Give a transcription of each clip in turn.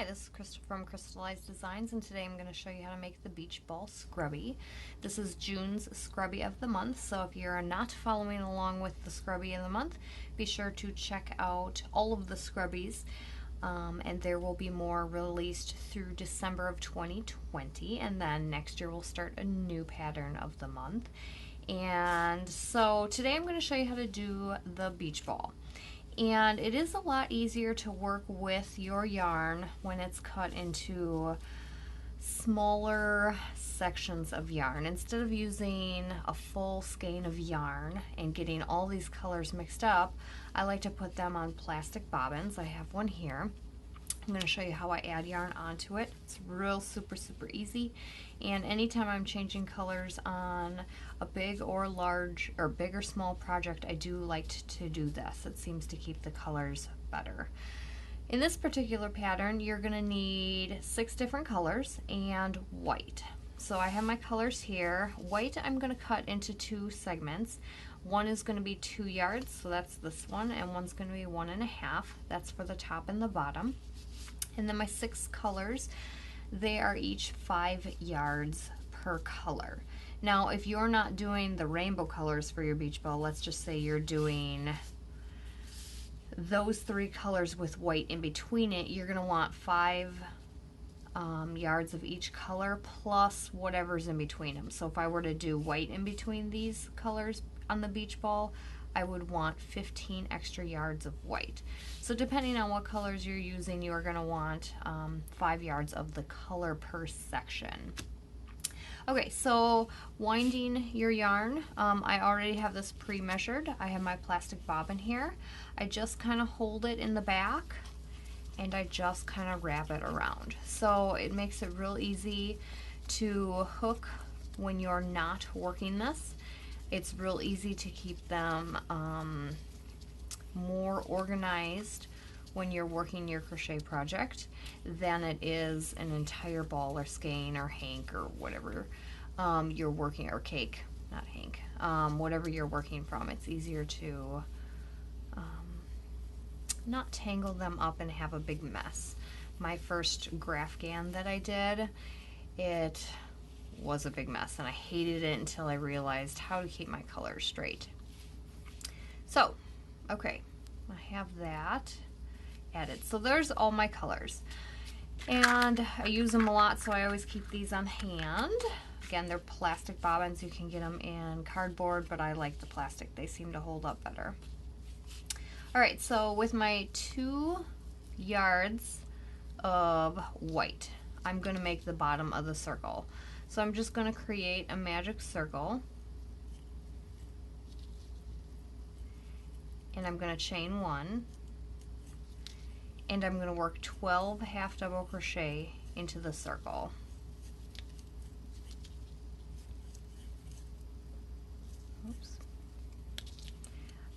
Hi, this is Krista from Crystallized Designs, and today I'm going to show you how to make the beach ball scrubby. This is June's scrubby of the month, so if you're not following along with the scrubby of the month, be sure to check out all of the scrubbies, and there will be more released through December of 2020, and then next year we'll start a new pattern of the month. And so today I'm going to show you how to do the beach ball. And it is a lot easier to work with your yarn when it's cut into smaller sections of yarn. Instead of using a full skein of yarn and getting all these colors mixed up, I like to put them on plastic bobbins. I have one here. I'm going to show you how I add yarn onto it. It's real super easy, and anytime I'm changing colors on a big or large or big or small project, I do like to do this. It seems to keep the colors better. In this particular pattern, you're going to need 6 different colors and white. So I have my colors here. White I'm going to cut into 2 segments. One is going to be 2 yards, so that's this one, and one's going to be 1.5. That's for the top and the bottom. And then my 6 colors, they are each 5 yards per color. Now, if you're not doing the rainbow colors for your beach ball, let's just say you're doing those 3 colors with white in between it, you're gonna want 5 yards of each color plus whatever's in between them. So if I were to do white in between these colors on the beach ball, I would want 15 extra yards of white. So depending on what colors you're using, you are going to want 5 yards of the color per section. Okay, so winding your yarn, I already have this pre-measured. I have my plastic bobbin here. I just kind of hold it in the back and I just kind of wrap it around. So it makes it real easy to hook when you're not working this. It's real easy to keep them more organized when you're working your crochet project than it is an entire ball or skein or hank or whatever you're working, or cake, not hank, whatever you're working from. It's easier to not tangle them up and have a big mess. My first Grafgan that I did, it was a big mess and I hated it until I realized how to keep my colors straight. So, okay, I have that added. So there's all my colors. And I use them a lot, so I always keep these on hand. Again, they're plastic bobbins. You can get them in cardboard, but I like the plastic. They seem to hold up better. All right, so with my 2 yards of white, I'm going to make the bottom of the circle. So I'm just going to create a magic circle, and I'm going to chain 1, and I'm going to work 12 half double crochet into the circle. Oops.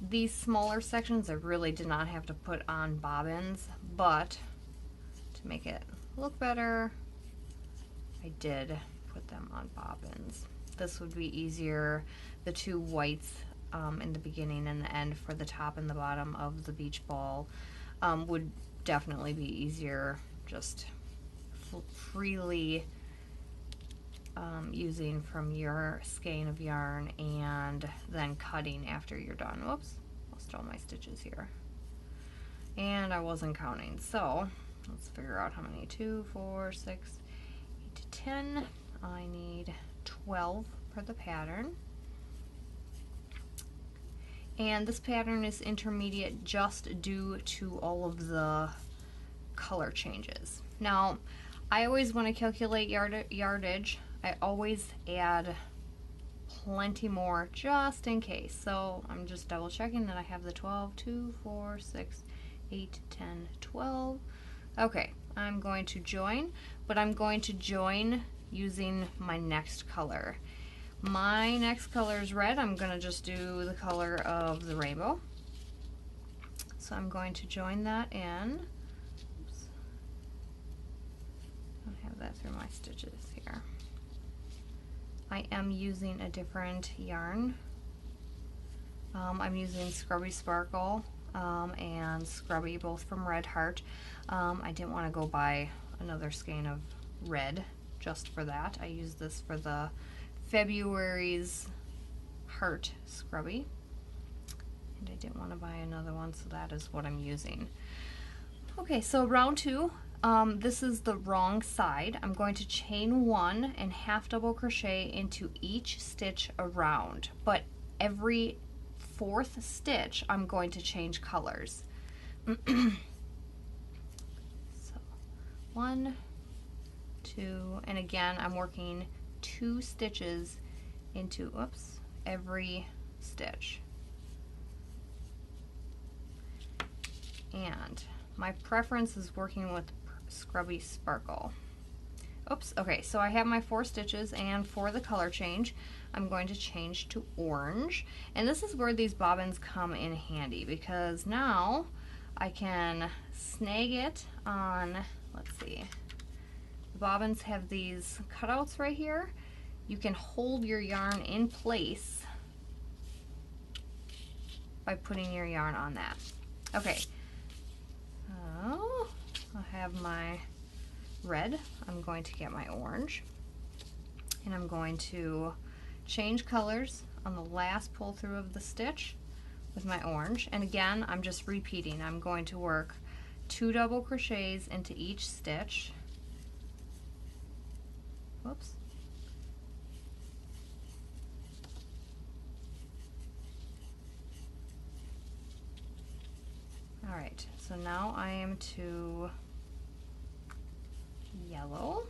These smaller sections I really did not have to put on bobbins, but to make it look better, I did put them on bobbins. This would be easier. The 2 whites in the beginning and the end for the top and the bottom of the beach ball would definitely be easier just freely using from your skein of yarn and then cutting after you're done. Whoops, lost all my stitches here. And I wasn't counting, so let's figure out how many. 2, 4, 6, 8, 10. I need 12 for the pattern. And this pattern is intermediate just due to all of the color changes. Now, I always, when I calculate yardage, I always add plenty more just in case. So I'm just double checking that I have the 12, 2, 4, 6, 8, 10, 12. Okay, I'm going to join, but I'm going to join using my next color. My next color is red. I'm going to just do the color of the rainbow. So I'm going to join that in. Oops. I don't have that through my stitches here. I am using a different yarn. I'm using Scrubby Sparkle and Scrubby, both from Red Heart. I didn't want to go buy another skein of red just for that. I used this for the February's Heart Scrubby, and I didn't want to buy another one, so that is what I'm using. Okay, so round 2, this is the wrong side. I'm going to chain 1 and half double crochet into each stitch around, but every 4th stitch I'm going to change colors. So 1, 2, and again I'm working 2 stitches into every stitch. And my preference is working with Scrubby Sparkle. Okay, so I have my 4 stitches, and for the color change, I'm going to change to orange. And this is where these bobbins come in handy, because now I can snag it on, let's see, the bobbins have these cutouts right here. You can hold your yarn in place by putting your yarn on that. Okay, so I have my red. I'm going to get my orange, and I'm going to change colors on the last pull through of the stitch with my orange. And again, I'm just repeating. I'm going to work 2 double crochets into each stitch. Whoops. All right, so now I am to yellow.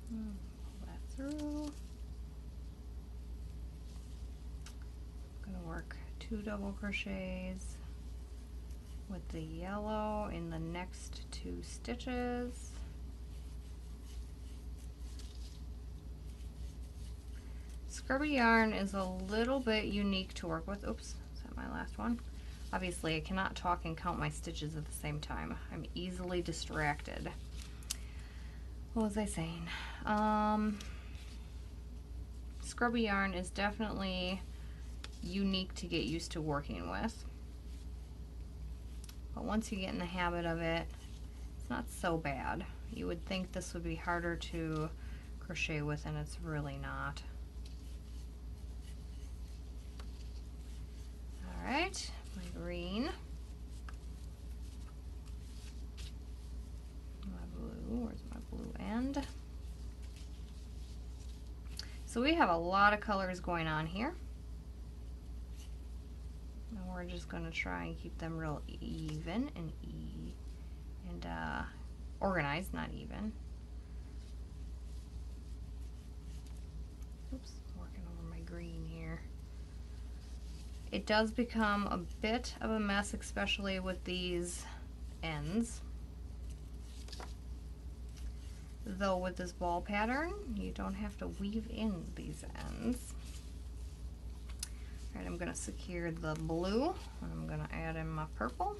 Pull that through. I'm gonna work 2 double crochets with the yellow in the next 2 stitches. Scrubby yarn is a little bit unique to work with. Oops, is that my last one? Obviously I cannot talk and count my stitches at the same time. I'm easily distracted. What was I saying? Scrubby yarn is definitely unique to get used to working with. But once you get in the habit of it, it's not so bad. You would think this would be harder to crochet with, and it's really not. Alright, my green, my blue, where's my blue end? So we have a lot of colors going on here. And we're just going to try and keep them real even and organized, not even. Oops, working over my green here. It does become a bit of a mess, especially with these ends. Though with this ball pattern, you don't have to weave in these ends. All right, I'm going to secure the blue, and I'm going to add in my purple.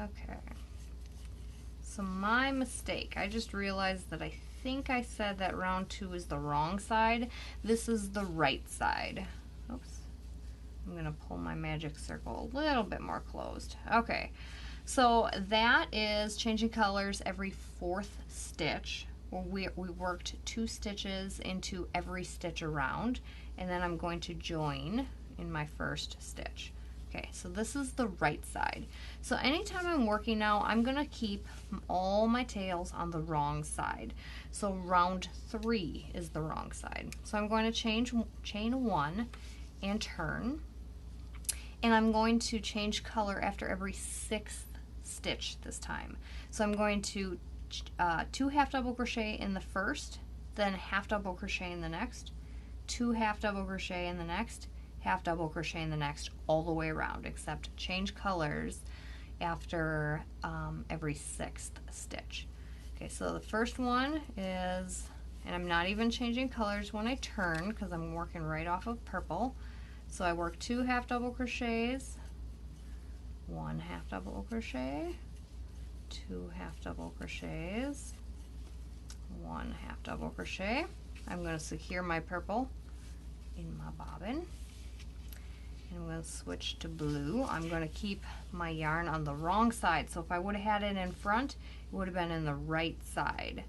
Okay, so my mistake, I just realized that I think I said that round 2 is the wrong side. This is the right side. Oops, I'm going to pull my magic circle a little bit more closed. Okay, so that is changing colors every 4th stitch. We worked 2 stitches into every stitch around, and then I'm going to join in my first stitch. Okay, so this is the right side. So anytime I'm working now, I'm going to keep all my tails on the wrong side. So round 3 is the wrong side. So I'm going to chain 1 and turn. And I'm going to change color after every 6th stitch this time. So I'm going to 2 half double crochet in the first, then half double crochet in the next, 2 half double crochet in the next, half double crochet in the next, all the way around, except change colors after every 6th stitch. Okay, so the first one is, and I'm not even changing colors when I turn because I'm working right off of purple. So I work 2 half double crochets, 1 half double crochet, 2 half double crochets, 1 half double crochet. I'm going to secure my purple in my bobbin. And I'm going to switch to blue. I'm going to keep my yarn on the wrong side. So if I would have had it in front, it would have been in the right side.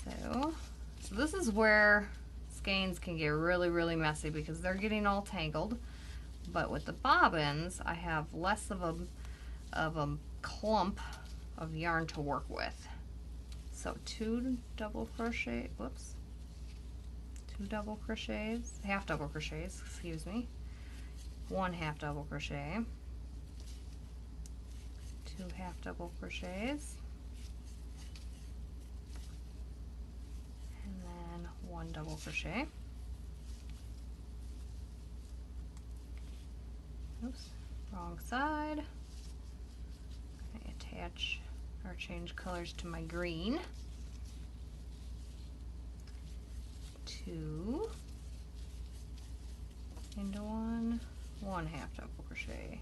So this is where skeins can get really, really messy because they're getting all tangled. But with the bobbins, I have less of a clump of yarn to work with. So 2 double crochet, whoops, 2 double crochets, half double crochets, excuse me. 1 half double crochet, 2 half double crochets, and then 1 double crochet. Oops, wrong side. I attach or change colors to my green. 2 into 1. 1 half double crochet,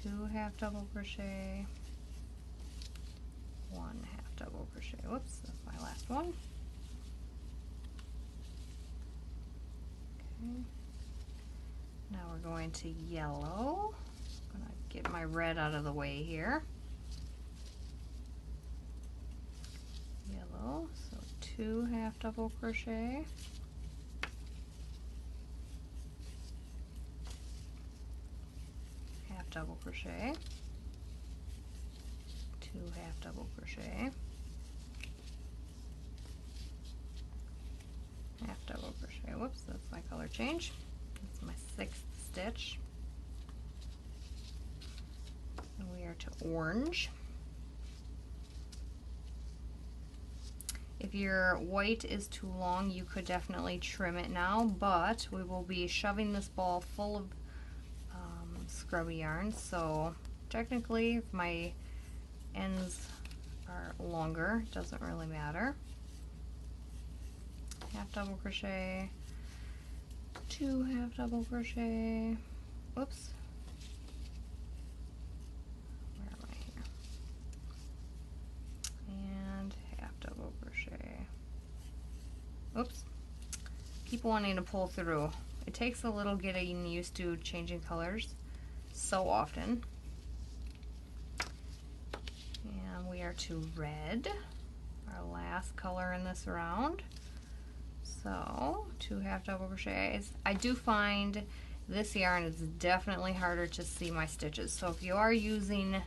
2 half double crochet, 1 half double crochet. Whoops, that's my last one. Okay. Now we're going to yellow. I'm going to get my red out of the way here. Yellow, so 2 half double crochet, double crochet, 2 half double crochet, half double crochet. Whoops, that's my color change. That's my 6th stitch. And we are to orange. If your white is too long, you could definitely trim it now, but we will be shoving this ball full of scrubby yarn, so technically if my ends are longer, it doesn't really matter. Half double crochet, 2 half double crochet, whoops, where am I here, and half double crochet, whoops, keep wanting to pull through. It takes a little getting used to changing colors so often. And we are to red, our last color in this round. So 2 half double crochets. I do find this yarn is definitely harder to see my stitches. So if you are using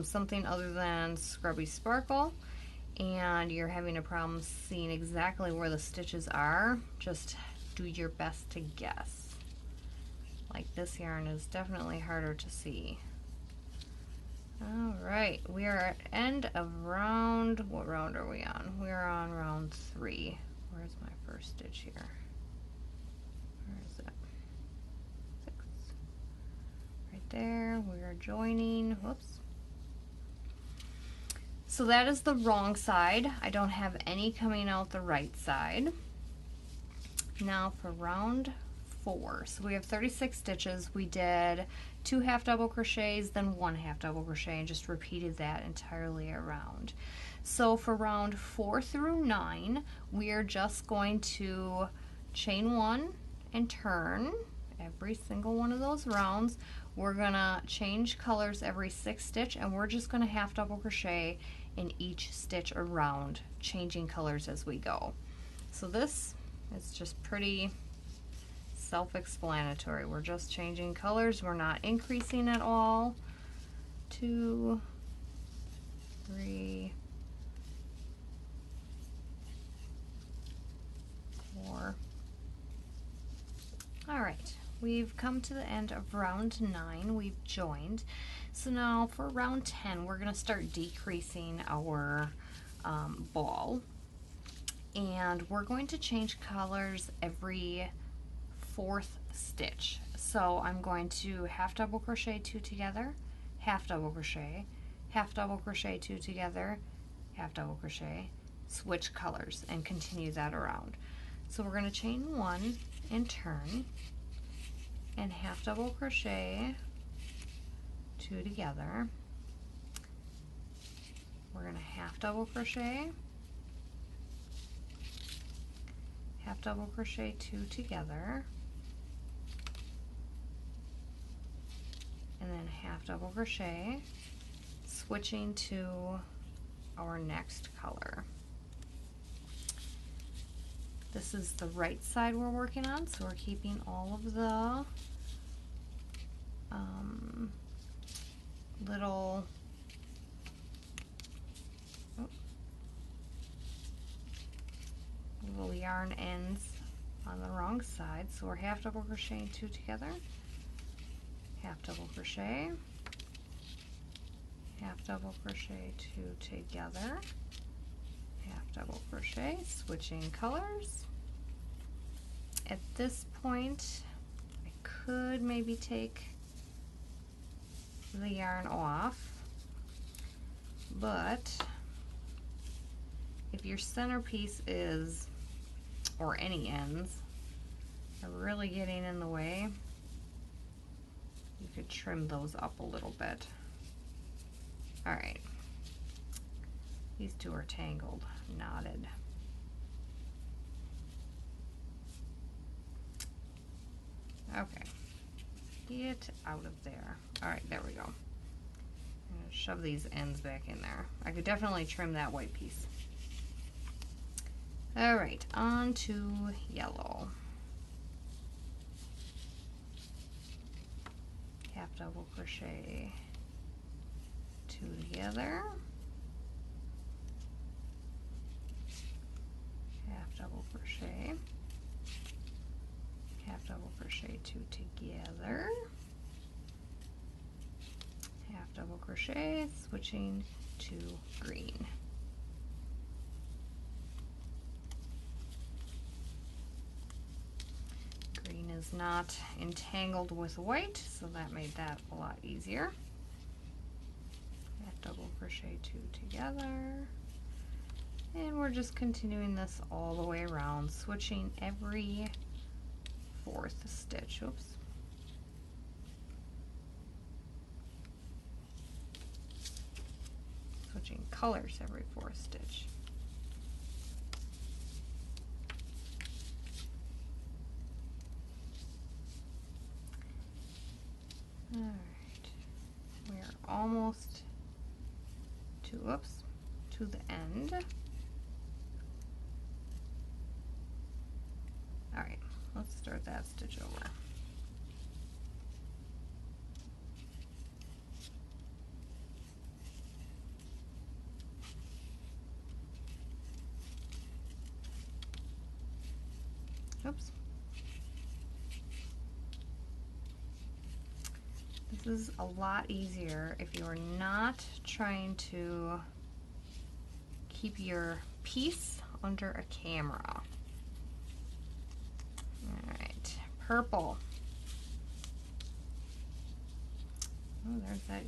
something other than Scrubby Sparkle and you're having a problem seeing exactly where the stitches are, just do your best to guess. Like this yarn is definitely harder to see. Alright, we are at end of round, what round are we on? We are on round 3. Where's my first stitch here? Where is it? 6. Right there, we are joining, whoops. So that is the wrong side. I don't have any coming out the right side. Now for round 4. So we have 36 stitches. We did 2 half double crochets, then 1 half double crochet, and just repeated that entirely around. So for round 4 through 9, we are just going to chain 1 and turn every single one of those rounds. We're gonna change colors every 6th stitch, and we're just gonna half double crochet in each stitch around, changing colors as we go. So this is just pretty self-explanatory. We're just changing colors. We're not increasing at all. 2, 3, 4. All right, we've come to the end of round 9. We've joined. So now for round 10, we're going to start decreasing our ball. And we're going to change colors every 4th stitch. So I'm going to half double crochet 2 together, half double crochet, half double crochet, two together, half double crochet, switch colors, and continue that around. So we're going to chain one and turn, and half double crochet, two together. We're going to half double crochet, half double crochet, two together, and then half double crochet, switching to our next color. This is the right side we're working on, so we're keeping all of the little yarn ends on the wrong side. So we're half double crocheting, two together, half double crochet, half double crochet, two together, half double crochet, switching colors. At this point, I could maybe take the yarn off, but if your centerpiece is, or any ends, are really getting in the way, you could trim those up a little bit. All right, these two are tangled, knotted. Okay, get out of there. All right, there we go. I'm gonna shove these ends back in there. I could definitely trim that white piece. All right, on to yellow. Half double crochet, two together, half double crochet, half double crochet, two together, half double crochet, switching to green. Green is not entangled with white, so that made that a lot easier. Half double crochet, two together, and we're just continuing this all the way around, switching every fourth stitch. Oops. Switching colors every fourth stitch. All right, we are almost to, to the end. All right, let's start that stitch over. Oops. This is a lot easier if you are not trying to keep your piece under a camera. All right, purple. Oh, there's that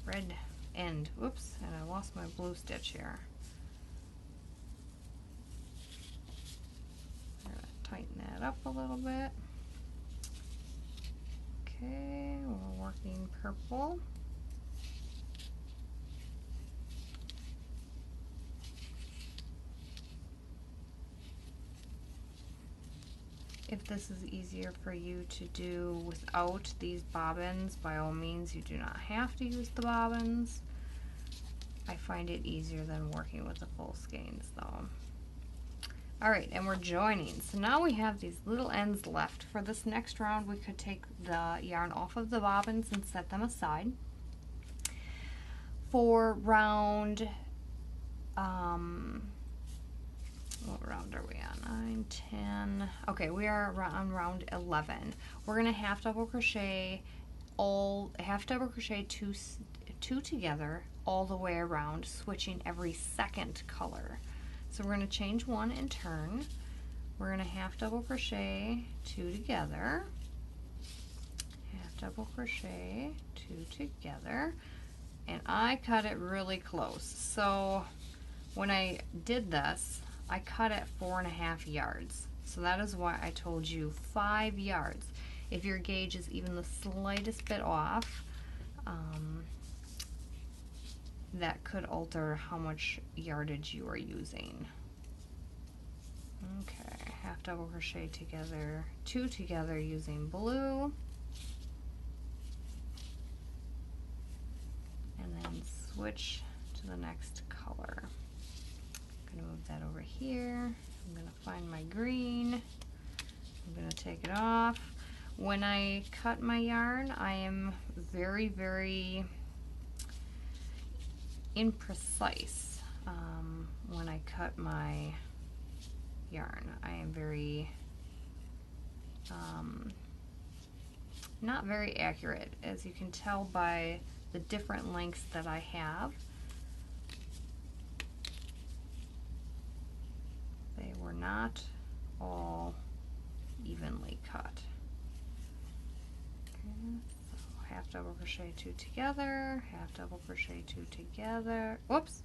red end. Whoops, and I lost my blue stitch here. I'm gonna tighten that up a little bit. Okay, we're working purple. If this is easier for you to do without these bobbins, by all means, you do not have to use the bobbins. I find it easier than working with the full skeins though. All right, and we're joining. So now we have these little ends left. For this next round, we could take the yarn off of the bobbins and set them aside. For round, what round are we on? 9, 10. Okay, we are on round 11. We're gonna half double crochet two together all the way around, switching every second color. So we're going to change one and turn. We're going to half double crochet, two together, half double crochet, 2 together, and I cut it really close. So when I did this, I cut at 4.5 yards. So that is why I told you 5 yards. If your gauge is even the slightest bit off, that could alter how much yardage you are using. Okay, half double crochet together, 2 together using blue, and then switch to the next color. I'm gonna move that over here. I'm gonna find my green. I'm gonna take it off. When I cut my yarn, I am very, very imprecise when I cut my yarn. I am very not very accurate, as you can tell by the different lengths that I have. They were not all evenly cut. Okay, so half double crochet 2 together, half double crochet 2 together. Whoops!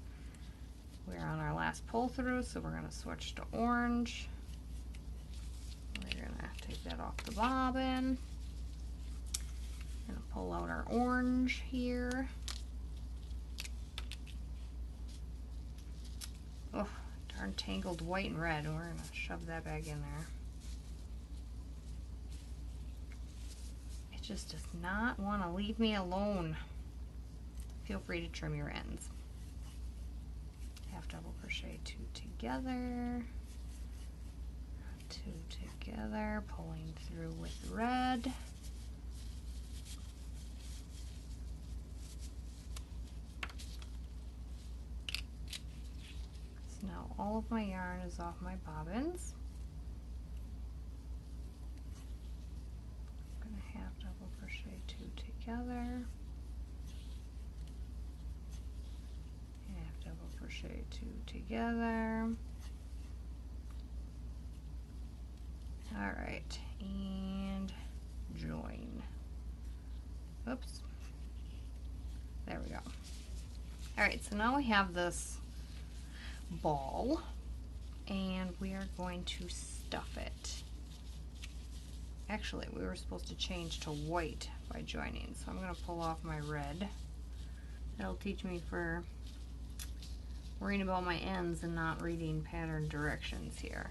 We're on our last pull through, so we're going to switch to orange. We're going to take that off the bobbin. Going to pull out our orange here. Oh, darn tangled white and red. We're going to shove that back in there. It just does not want to leave me alone. Feel free to trim your ends. Half double crochet 2 together, 2 together, pulling through with red. So now all of my yarn is off my bobbins. I'm going to half double crochet 2 together. Crochet 2 together. Alright, and join. Oops. There we go. Alright, so now we have this ball, and we are going to stuff it. Actually, we were supposed to change to white by joining, so I'm going to pull off my red. That'll teach me for worrying about my ends and not reading pattern directions here.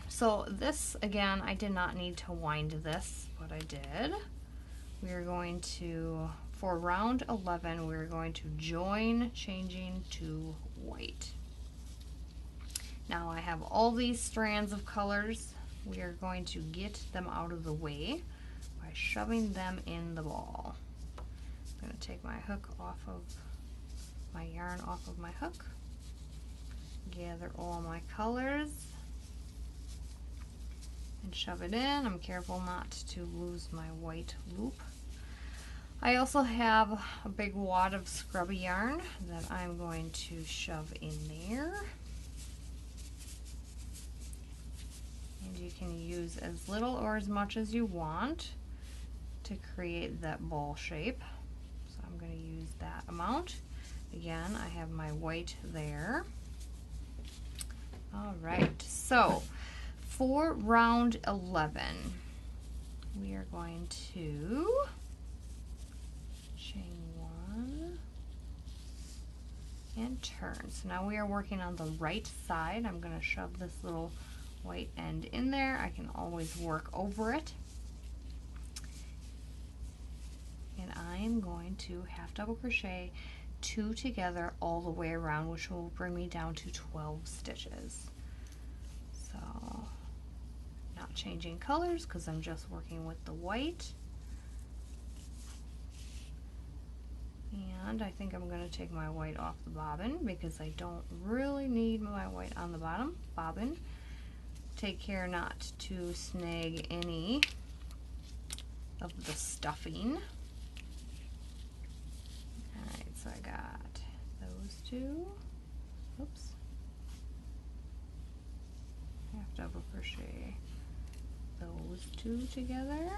So this, again, I did not need to wind this, but I did. We are going to, for round 11, we're going to join, changing to white. Now I have all these strands of colors. We are going to get them out of the way by shoving them in the ball. I'm going to take my hook off of my yarn off of my hook, gather all my colors, and shove it in. I'm careful not to lose my white loop. I also have a big wad of Scrubby yarn that I'm going to shove in there. And you can use as little or as much as you want to create that ball shape. So I'm going to use that amount. Again, I have my white there. All right, so for round 11, we are going to chain 1 and turn. So now we are working on the right side. I'm going to shove this little white end in there. I can always work over it. And I am going to half double crochet 2 together all the way around, which will bring me down to 12 stitches. So, not changing colors because I'm just working with the white. And I think I'm going to take my white off the bobbin because I don't really need my white on the bottom bobbin. Take care not to snag any of the stuffing. So I got those 2, oops, half double crochet those 2 together,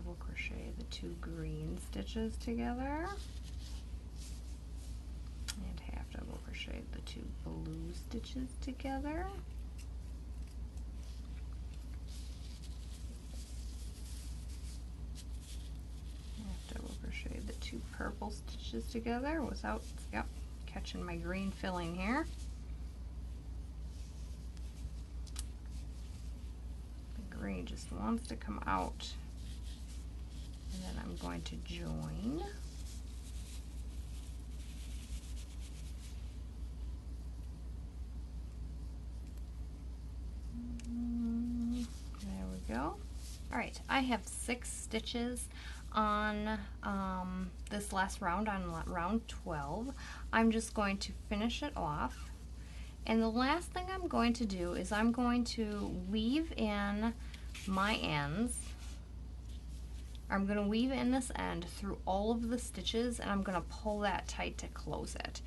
double crochet the 2 green stitches together, and half double crochet the 2 blue stitches together. Half double crochet the 2 purple stitches together without, yep, catching my green filling here. The green just wants to come out. And then I'm going to join. There we go. All right, I have 6 stitches on this last round, on round 12. I'm just going to finish it off. And the last thing I'm going to do is I'm going to weave in my ends. I'm going to weave in this end through all of the stitches, and I'm going to pull that tight to close it.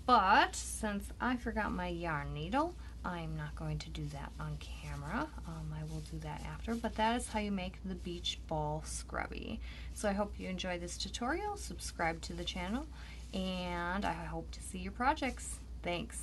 But since I forgot my yarn needle, I'm not going to do that on camera. I will do that after, but that is how you make the beach ball scrubby. So I hope you enjoy this tutorial, subscribe to the channel, and I hope to see your projects. Thanks.